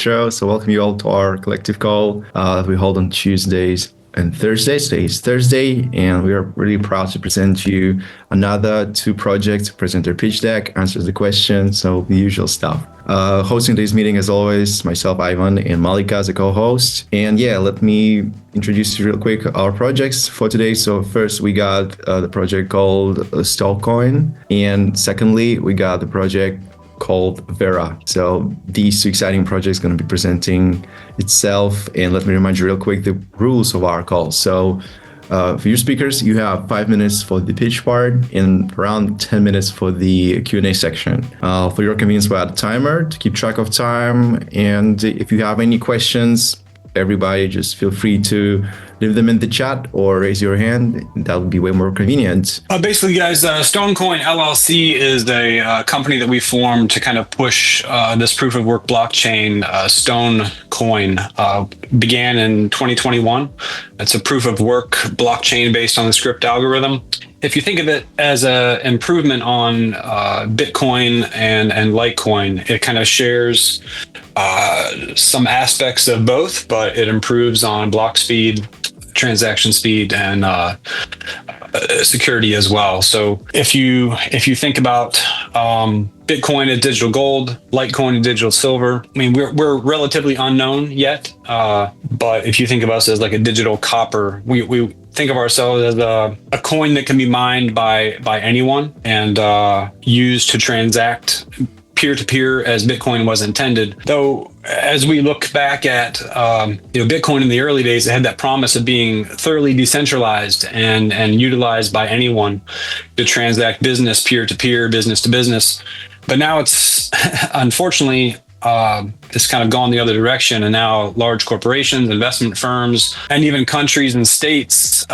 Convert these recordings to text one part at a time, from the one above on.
intro. So welcome you all to our collective call that we hold on Tuesdays and Thursdays. Today is Thursday, and we are really proud to present you another two projects, present their pitch deck, answer the questions, so the usual stuff. Hosting today's meeting, as always, myself, Ivan, and Malika as a co-host. And yeah, let me introduce you real quick our projects for today. So first, we got the project called Stohn Coin, and secondly, we got the project called Vera. So these two exciting projects going to be presenting itself. And let me remind you real quick the rules of our call. So for your speakers, you have 5 minutes for the pitch part and around 10 minutes for the Q&A section. For your convenience, we'll add a timer to keep track of time. And if you have any questions, everybody just feel free to leave them in the chat or raise your hand. That would be way more convenient. Basically, guys, Stohn Coin LLC is a company that we formed to kind of push this proof of work blockchain. Stohn Coin began in 2021. It's a proof of work blockchain based on the script algorithm. If you think of it as an improvement on Bitcoin and Litecoin, it kind of shares some aspects of both, but it improves on block speed, transaction speed, and security as well. So if you think about Bitcoin as digital gold, Litecoin as digital silver, I mean, we're relatively unknown yet, but if you think of us as like a digital copper, we think of ourselves as a coin that can be mined by anyone and used to transact peer-to-peer as Bitcoin was intended. Though, as we look back at Bitcoin in the early days, it had that promise of being thoroughly decentralized and utilized by anyone to transact business peer-to-peer, business-to-business. But now it's unfortunately it's kind of gone the other direction, and now large corporations, investment firms, and even countries and states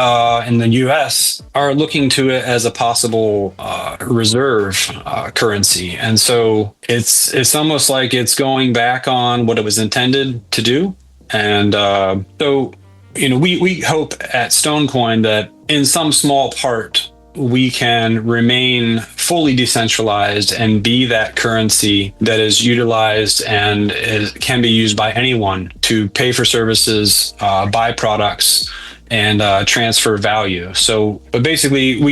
in the US are looking to it as a possible reserve currency. And so it's almost like it's going back on what it was intended to do. And so we hope at Stohn Coin that in some small part we can remain fully decentralized and be that currency that is utilized and can be used by anyone to pay for services, buy products, and transfer value. So, but basically,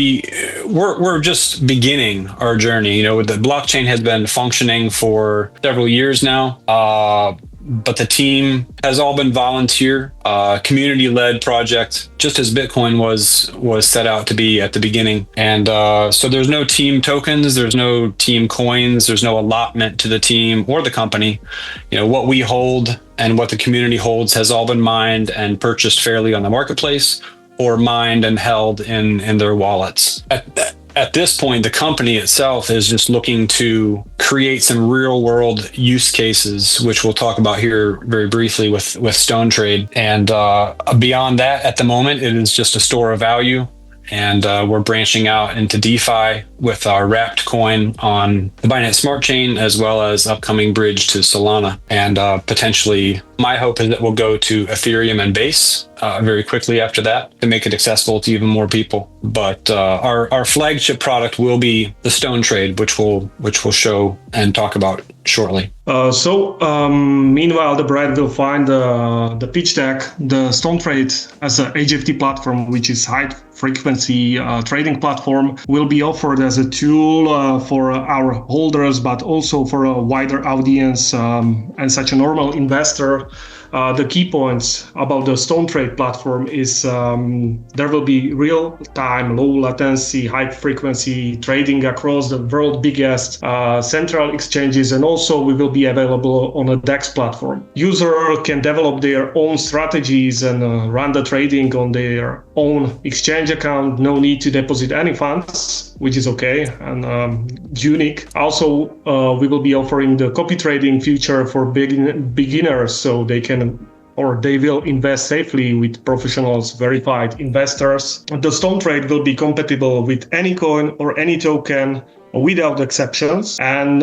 we're just beginning our journey. The blockchain has been functioning for several years now. But the team has all been volunteer, community-led project, just as Bitcoin was set out to be at the beginning. And so there's no team tokens, there's no team coins, there's no allotment to the team or the company. What we hold and what the community holds has all been mined and purchased fairly on the marketplace, or mined and held in their wallets. At this point, the company itself is just looking to create some real world use cases, which we'll talk about here very briefly with Stohn Trade. And beyond that, at the moment, it is just a store of value. And we're branching out into DeFi with our wrapped coin on the Binance Smart Chain, as well as upcoming bridge to Solana. And potentially, my hope is that we'll go to Ethereum and Base very quickly after that to make it accessible to even more people. But our flagship product will be the Stohn Trade, which we'll show and talk about shortly. Meanwhile, the brand will find the pitch deck, the Stohn Trade as a HFT platform, which is high frequency trading platform, will be offered as a tool for our holders, but also for a wider audience and such a normal investor. The key points about the Stohn Trade platform is there will be real-time, low-latency, high-frequency trading across the world's biggest central exchanges, and also we will be available on a DEX platform. User can develop their own strategies and run the trading on their own exchange account. No need to deposit any funds, which is okay and unique. Also, we will be offering the copy trading feature for beginners, so they will invest safely with professionals, verified investors. The Stohn Trade will be compatible with any coin or any token without exceptions. And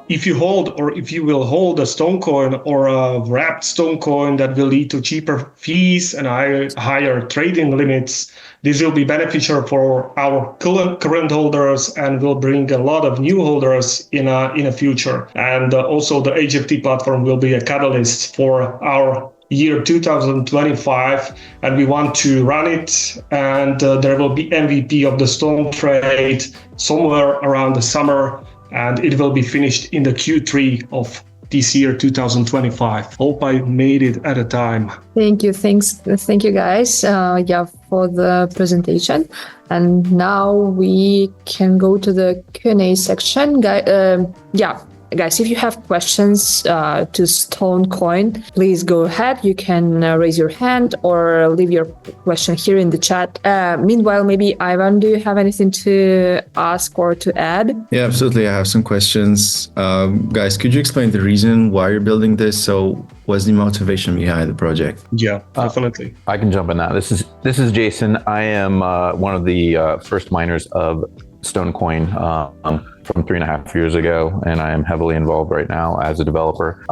if you will hold a Stohn Coin or a wrapped Stohn Coin, that will lead to cheaper fees and higher trading limits. This will be beneficial for our current holders and will bring a lot of new holders in a future. And also the HFT platform will be a catalyst for our year 2025, and we want to run it, and there will be MVP of the Stohn trade somewhere around the summer, and it will be finished in the Q3 of this year 2025. Hope I made it at a time. Thank you guys for the presentation. And now we can go to the Q&A section. Guys, if you have questions to Stohn Coin, please go ahead. You can raise your hand or leave your question here in the chat. Meanwhile, maybe Ivan, do you have anything to ask or to add? Yeah, absolutely. I have some questions. Guys, could you explain the reason why you're building this? So what's the motivation behind the project? Yeah, definitely. I can jump in that. This is Jason. I am one of the first miners of Stohn Coin from 3.5 years ago, and I am heavily involved right now as a developer.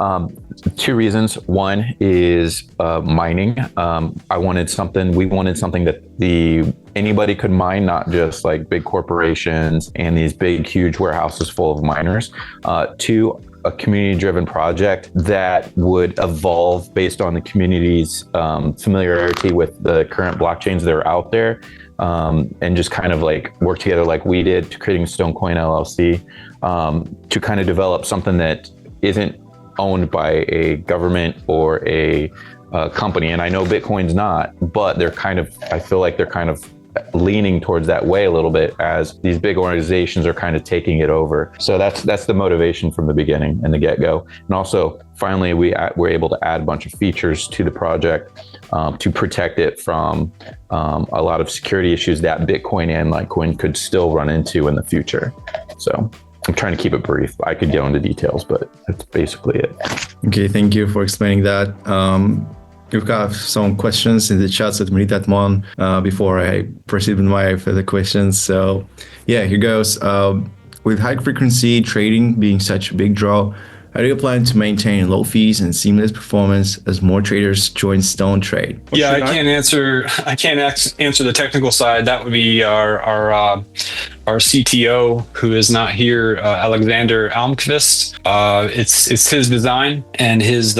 Two reasons. One is mining. We wanted something that anybody could mine, not just like big corporations and these big, huge warehouses full of miners. Two, a community-driven project that would evolve based on the community's familiarity with the current blockchains that are out there. And just kind of like work together like we did to creating Stohn Coin LLC to kind of develop something that isn't owned by a government or a company. And I know Bitcoin's not, but I feel like they're kind of leaning towards that way a little bit as these big organizations are kind of taking it over. So that's the motivation from the beginning and the get-go. And also, finally, we're able to add a bunch of features to the project to protect it from a lot of security issues that Bitcoin and Litecoin could still run into in the future. So I'm trying to keep it brief. I could go into details, but that's basically it. Okay, thank you for explaining that. We've got some questions in the chat, so let me read that one before I proceed with my further questions. So yeah, here goes. With high frequency trading being such a big draw, how do you plan to maintain low fees and seamless performance as more traders join Stohn Trade? Yeah, I can't answer the technical side. That would be our CTO, who is not here, Alexander Almqvist. It's his design and his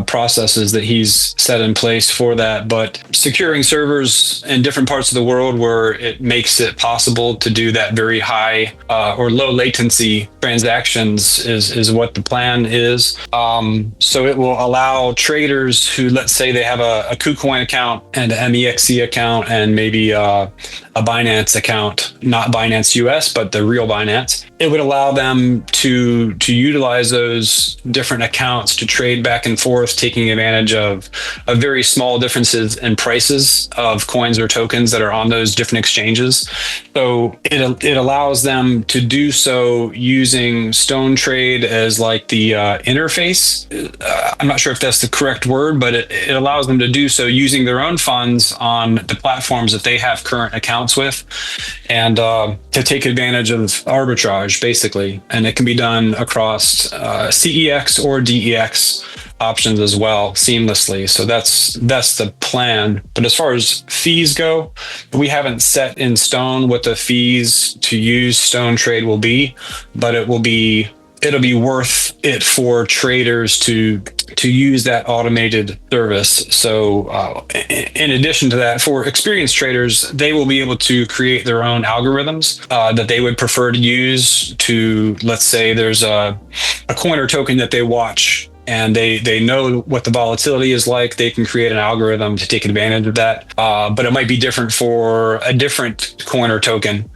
processes that he's set in place for that. But securing servers in different parts of the world where it makes it possible to do that very high or low latency transactions is what the plan is. So it will allow traders who, let's say they have a KuCoin account and an MEXC account and maybe a Binance account, not Binance US, but the real Binance. It would allow them to utilize those different accounts to trade back and forth, taking advantage of very small differences in prices of coins or tokens that are on those different exchanges. So it allows them to do so using Stohn Trade as like the interface. I'm not sure if that's the correct word, but it allows them to do so using their own funds on the platforms that they have current accounts with, and to take advantage of arbitrage, basically. And it can be done across CEX or DEX options as well, seamlessly. So that's the plan. But as far as fees go, we haven't set in stone what the fees to use Stohn Trade will be, but it'll be worth it for traders to use that automated service. So in addition to that, for experienced traders, they will be able to create their own algorithms that they would prefer to use to, let's say there's a coin or token that they watch and they know what the volatility is like. They can create an algorithm to take advantage of that. But it might be different for a different coin or token.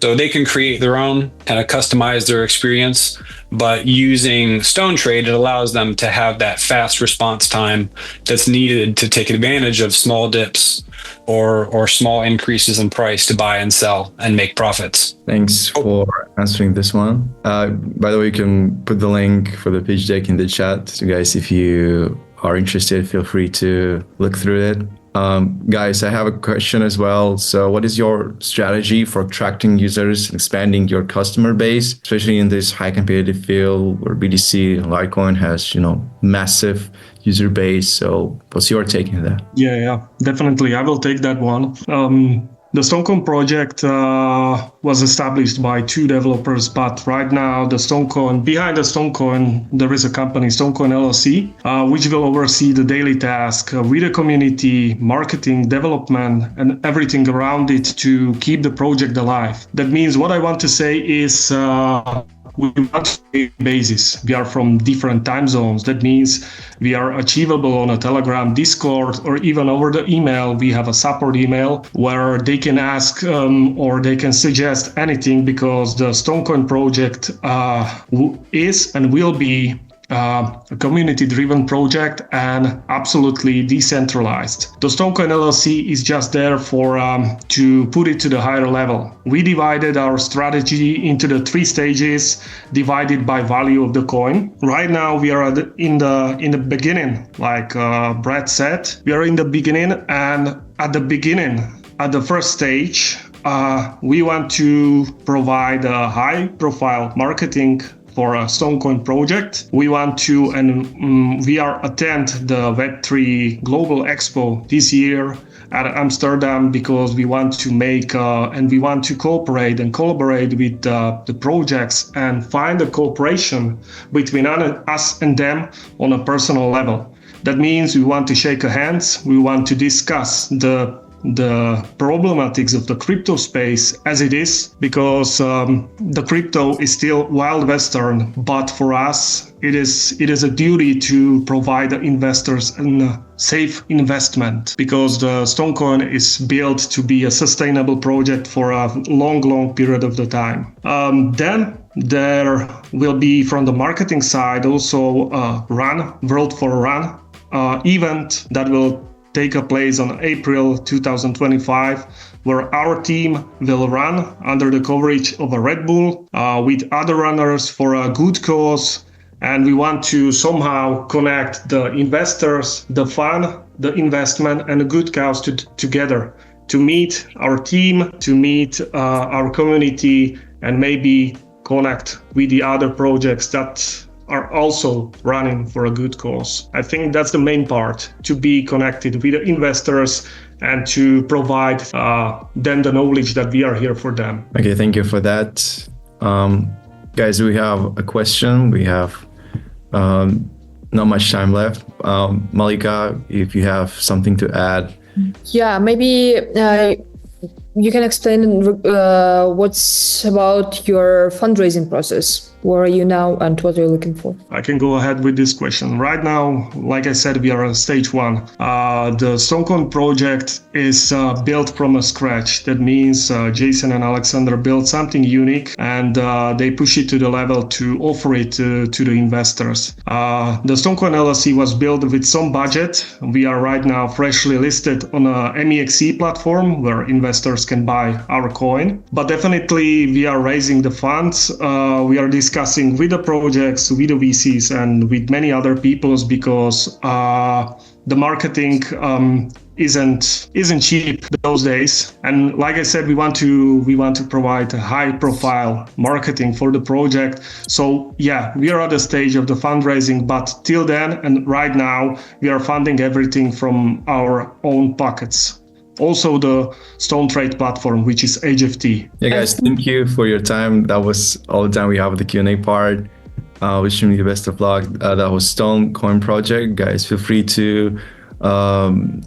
So they can create their own, kind of customize their experience. But using Stohn Trade, it allows them to have that fast response time that's needed to take advantage of small dips or small increases in price to buy and sell and make profits. Thanks for answering this one. By the way, you can put the link for the pitch deck in the chat. So guys, if you are interested, feel free to look through it. Guys, I have a question as well. So what is your strategy for attracting users, expanding your customer base, especially in this high competitive field where BTC and Litecoin has, massive user base? So what's your take on that? Yeah, definitely. I will take that one. The Stohn Coin project was established by two developers, but right now behind the Stohn Coin, there is a company, Stohn Coin LLC, which will oversee the daily task with the community, marketing, development, and everything around it to keep the project alive. That means what I want to say is we want a basis. We are from different time zones. That means we are achievable on a Telegram, Discord, or even over the email. We have a support email where they can ask or they can suggest anything, because the Stohn Coin project is and will be a community-driven project and absolutely decentralized. The Stohn Coin LLC is just there for to put it to the higher level. We divided our strategy into the 3 stages, divided by value of the coin. Right now, we are in the beginning, like Brad said. We are in the beginning, and at the first stage, we want to provide a high-profile marketing for a Stohn Coin project. We want to, and we are attend the Web3 Global Expo this year at Amsterdam, because we want to make and we want to cooperate and collaborate with the projects and find a cooperation between us and them on a personal level. That means we want to shake hands. We want to discuss the problematics of the crypto space as it is, because the crypto is still wild western, but for us it is a duty to provide the investors a safe investment, because the Stohn Coin is built to be a sustainable project for a long period of the time. Then there will be, from the marketing side, also a World for Run event that will take place on April 2025, where our team will run under the coverage of a Red Bull with other runners for a good cause. And we want to somehow connect the investors, the fun, the investment, and the good cause together, to meet our team, to meet our community, and maybe connect with the other projects that are also running for a good cause. I think that's the main part, to be connected with the investors and to provide them the knowledge that we are here for them. Okay, thank you for that. Guys, we have a question. We have not much time left. Malika, if you have something to add. Yeah, maybe you can explain what's about your fundraising process. Where are you now and what are you looking for? I can go ahead with this question. Right now, like I said, we are on stage 1. The Stohn Coin project is built from scratch. That means Jason and Alexander built something unique, and they push it to the level to offer it to the investors. The Stohn Coin LLC was built with some budget. We are right now freshly listed on a MEXC platform where investors can buy our coin. But definitely we are raising the funds. We are discussing with the projects, with the VCs, and with many other peoples, because the marketing isn't cheap those days. And like I said, we want to provide a high profile marketing for the project. So yeah, we are at the stage of the fundraising, but till then and right now we are funding everything from our own pockets. Also the Stohn Trade platform, which is HFT. Yeah, guys, thank you for your time. That was all the time we have with the Q&A part. Wishing you the best of luck. That was Stohn Coin project. Guys, feel free to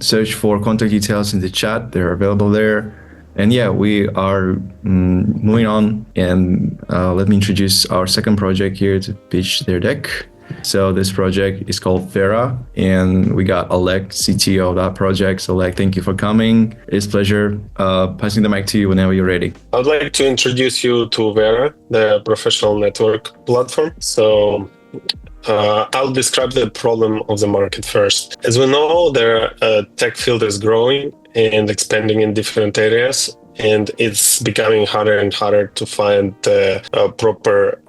search for contact details in the chat. They're available there. And yeah, we are moving on. And let me introduce our second project here to pitch their deck. So this project is called Vera, and we got Oleg, CTO of that project. So Oleg, thank you for coming. It's a pleasure. Passing the mic to you whenever you're ready. I would like to introduce you to Vera, the professional network platform. So I'll describe the problem of the market first. As we know, the tech field is growing and expanding in different areas. and it's becoming harder and harder to find a proper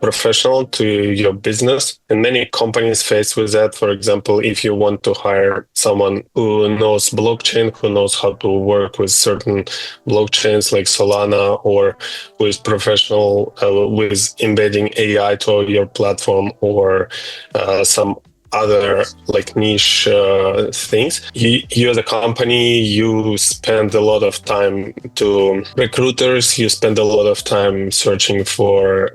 professional to your business. And many companies face with that. For example, if you want to hire someone who knows blockchain, who knows how to work with certain blockchains like Solana, or who is professional with embedding AI to your platform, or some other like niche things, you as a company, you spend a lot of time to recruiters, you spend a lot of time searching for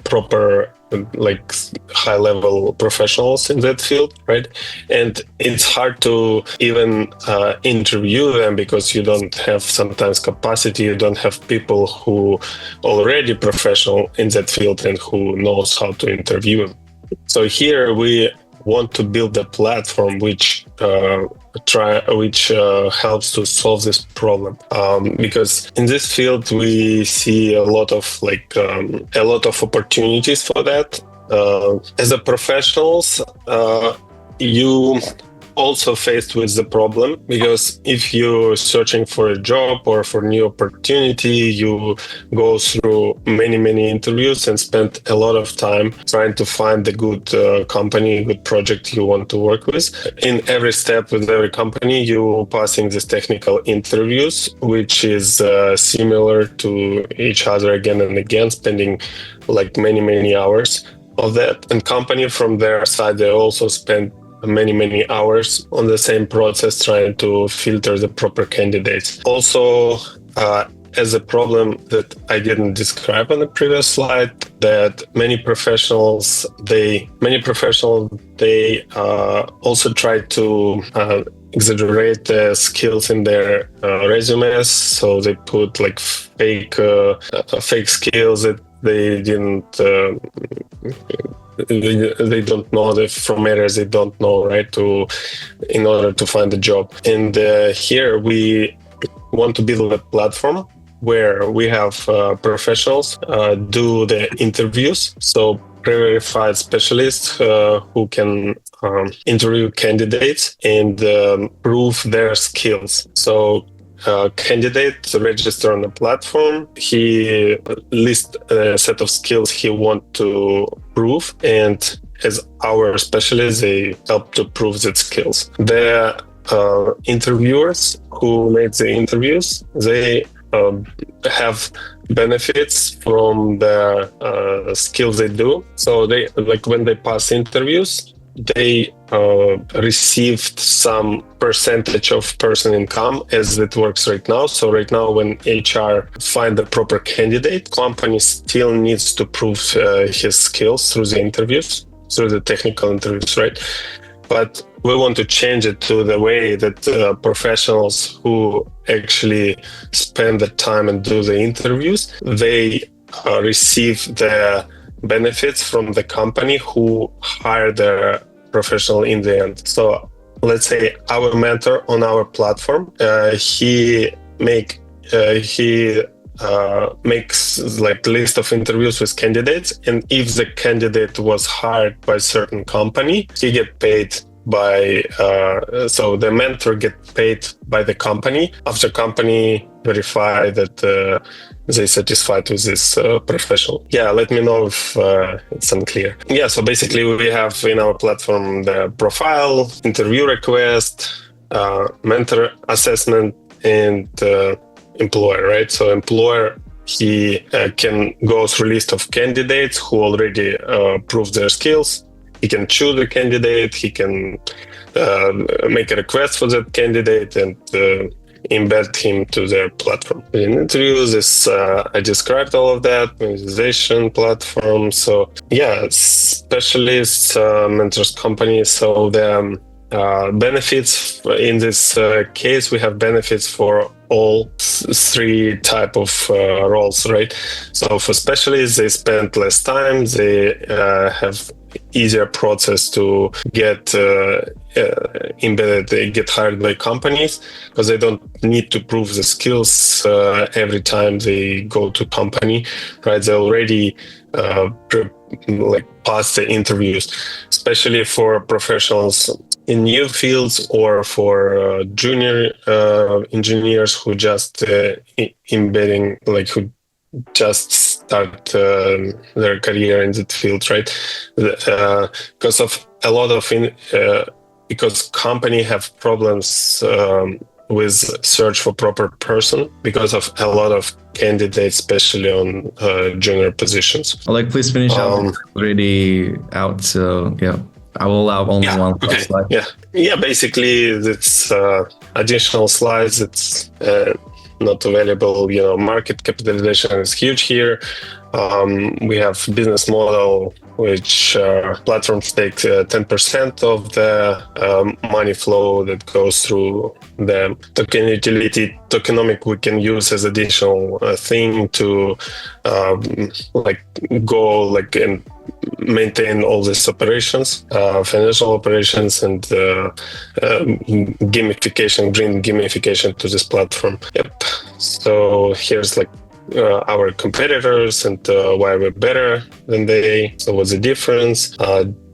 proper like high level professionals in that field, right? And it's hard to even interview them because you don't have sometimes capacity, you don't have people who already professional in that field and who knows how to interview them. So here we want to build a platform which helps to solve this problem, because in this field we see a lot of opportunities for that. As a professionals, you also faced with the problem, because if you're searching for a job or for new opportunity, you go through many interviews and spend a lot of time trying to find a good company, good project you want to work with. In every step with every company, you passing these technical interviews, which is similar to each other again and again, spending like many hours of that. And company from their side, they also spend many hours on the same process trying to filter the proper candidates. Also, as a problem that I didn't describe on the previous slide, that many professionals also try to exaggerate the skills in their resumes, so they put like fake skills that they didn't. They don't know from areas they don't know, right? In order to find a job. And here we want to build a platform where we have professionals do the interviews. So pre-verified specialists who can interview candidates and prove their skills. So candidate register on the platform, he lists a set of skills he wants to prove, and as our specialists, they help to prove that skills. The interviewers who make the interviews, they have benefits from the skills they do. So they, like when they pass interviews, they received some percentage of person income as it works right now. So right now, when HR find the proper candidate, company still needs to prove his skills through the interviews, through the technical interviews, right? But we want to change it to the way that professionals who actually spend the time and do the interviews, they receive the benefits from the company who hire the professional in the end. So let's say our mentor on our platform, he makes like list of interviews with candidates, and if the candidate was hired by a certain company, he get paid by so the mentor get paid by the company after company verify that they satisfied with this professional. Yeah, let me know if it's unclear. Yeah, so basically we have in our platform the profile, interview request, mentor assessment, and employer, right? So employer, he can go through a list of candidates who already proved their skills. He can choose a candidate, he can make a request for that candidate and embed him to their platform. In interviews, I described all of that, monetization platform. So yeah, specialists, mentors, companies. So the benefits in this case, we have benefits for all three type of roles, right? So for specialists, they spend less time, they have easier process to get embedded, they get hired by companies because they don't need to prove the skills every time they go to company, right? They already pass the interviews, especially for professionals in new fields or for junior engineers who just embedding, like who just start their career in that field, right? Because of a lot of because company have problems with search for proper person because of a lot of candidates, especially on junior positions. Oleg, please finish out. Already out, so yeah. I will allow only one slide. Yeah. Basically, it's additional slides. It's not available. Market capitalization is huge here. We have business model which platforms take 10% of the money flow that goes through the token utility. Tokenomic we can use as additional thing to go and maintain all these operations, financial operations, and gamification, bring gamification to this platform. Yep. So here's our competitors and why we're better than they. So what's the difference?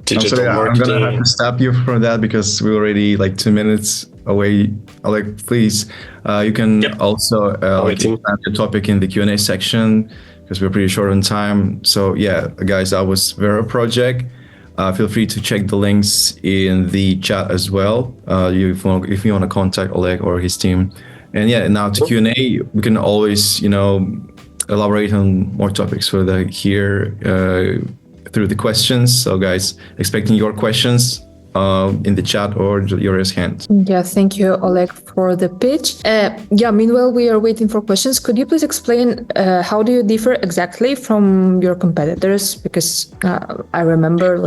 Digital marketing. I'm gonna have to stop you from that because we're already 2 minutes away. Oleg, please, you can also add the topic in the Q&A section because we're pretty short on time. So yeah, guys, that was Vera project. Feel free to check the links in the chat as well. If you want to contact Oleg or his team. And yeah, now to Q&A, we can always, elaborate on more topics further here through the questions. So guys, expecting your questions in the chat or your raised hand. Yeah, thank you, Oleg, for the pitch. Meanwhile, we are waiting for questions. Could you please explain how do you differ exactly from your competitors? Because I remember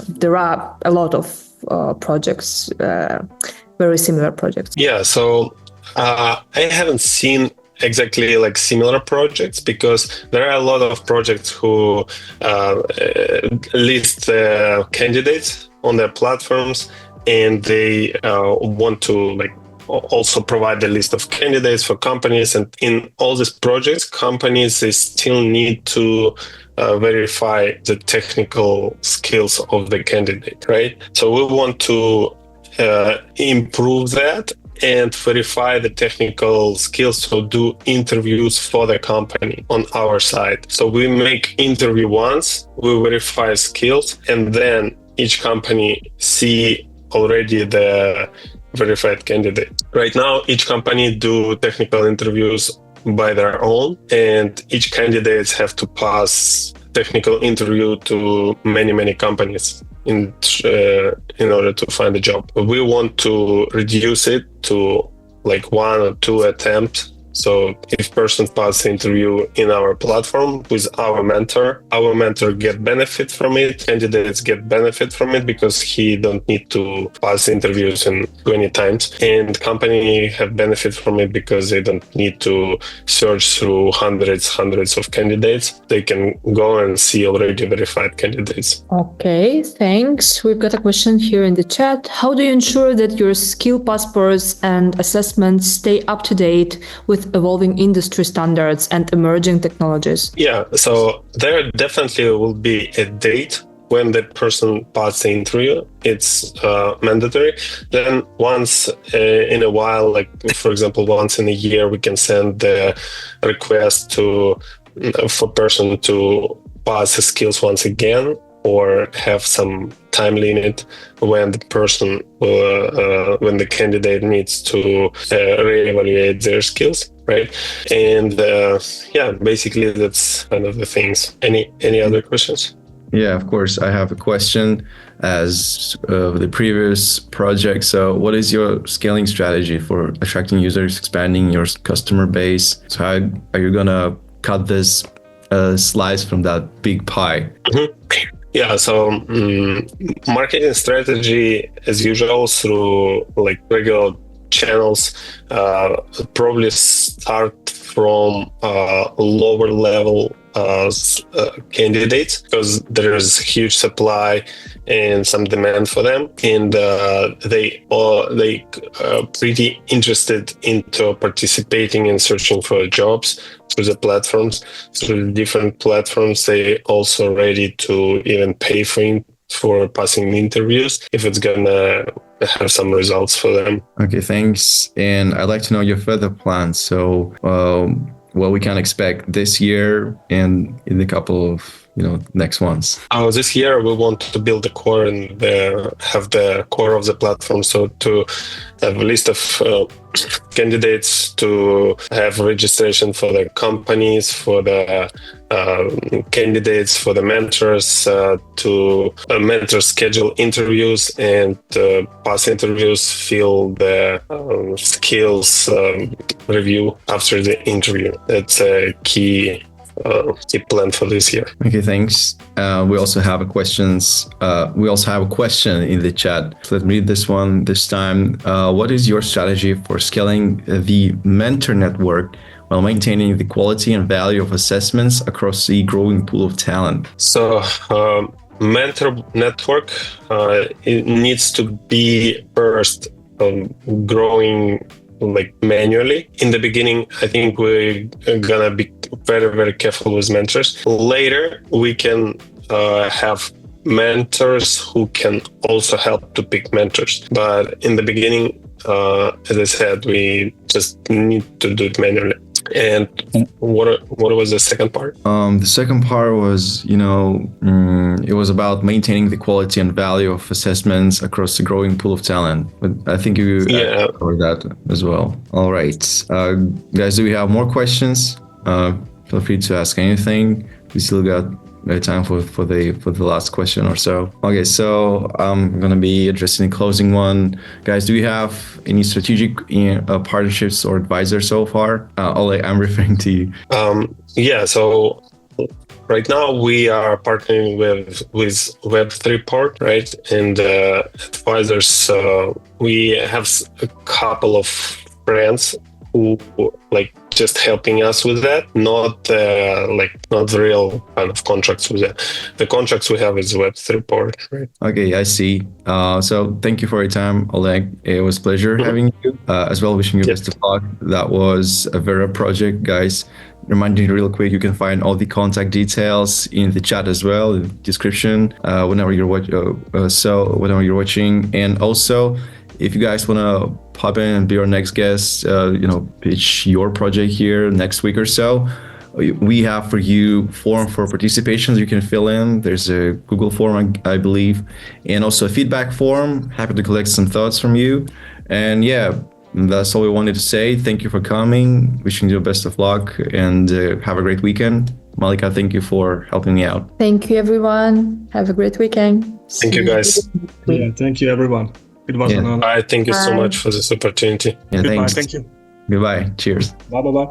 there are a lot of projects, very similar projects. Yeah, so I haven't seen exactly similar projects because there are a lot of projects who list candidates on their platforms, and they want to also provide the list of candidates for companies. And in all these projects, companies they still need to verify the technical skills of the candidate, right? So we want to improve that and verify the technical skills, so do interviews for the company on our side. So we make interview once, we verify skills, and then each company see already the verified candidate. Right now, each company do technical interviews by their own, and each candidates have to pass technical interview to many companies in order to find a job. We want to reduce it to 1 or 2 attempts. So if person passes the interview in our platform with our mentor get benefit from it. Candidates get benefit from it because he don't need to pass interviews in 20 times. And company have benefit from it because they don't need to search through hundreds of candidates. They can go and see already verified candidates. Okay, thanks. We've got a question here in the chat. How do you ensure that your skill passports and assessments stay up to date with evolving industry standards and emerging technologies? Yeah, so there definitely will be a date when the person passes the interview. It's mandatory. Then once in a while, for example, once in a year, we can send the request for person to pass the skills once again, or have some time limit when the person when the candidate needs to reevaluate their skills, right? And basically that's kind of the things. Any other questions? Yeah, of course. I have a question as the previous project. So what is your scaling strategy for attracting users, expanding your customer base? So how are you gonna cut this slice from that big pie? Mm-hmm. Yeah, so marketing strategy, as usual, through regular channels, probably start from lower level candidates because there is huge supply and some demand for them, and they pretty interested into participating and searching for jobs through the platforms, through the different platforms. They also ready to even pay for for passing the interviews if it's gonna have some results for them. Okay, thanks. And I'd like to know your further plans. So, what we can expect this year and in a couple of next ones. This year we want to build the core and have the core of the platform. So to have a list of candidates, to have registration for the companies, for the candidates, for the mentors, to mentors schedule interviews and pass interviews, fill the skills review after the interview. That's a key plan for this year. Okay, thanks. We also have a question in the chat. So let's read this one this time. What is your strategy for scaling the mentor network while maintaining the quality and value of assessments across the growing pool of talent? So mentor network, it needs to be first growing like manually. In the beginning, I think we're gonna be very, very careful with mentors. Later, we can have mentors who can also help to pick mentors. But in the beginning, as I said, we just need to do it manually. And what was the second part? The second part was, it was about maintaining the quality and value of assessments across the growing pool of talent. But I think you covered that as well. All right, guys, do we have more questions? Feel free to ask anything. We still got time for the last question or so. Okay, so I'm gonna be addressing the closing one. Guys, do you have any strategic partnerships or advisors so far? Oleg, I'm referring to you. So right now we are partnering with Web3 part, right? And advisors, we have a couple of friends who just helping us with that, not the real kind of contracts with that. The contracts we have is Web3 part, right? Okay, I see. So thank you for your time, Oleg. It was a pleasure having you. As well, wishing you best of luck. That was a Vera project, guys. Reminding you real quick, you can find all the contact details in the chat as well, in the description, whenever you're watching. And also, if you guys want to pop in and be our next guest, pitch your project here next week or so, we have for you form for participation you can fill in. There's a Google form, I believe, and also a feedback form. Happy to collect some thoughts from you. And that's all we wanted to say. Thank you for coming. Wishing you the best of luck and have a great weekend. Malika, thank you for helping me out. Thank you, everyone. Have a great weekend. Thank you, guys. Yeah, thank you, everyone. It was an honor. I thank you so much for this opportunity. Yeah, Goodbye. thanks. Thank you. Goodbye. Cheers. Bye.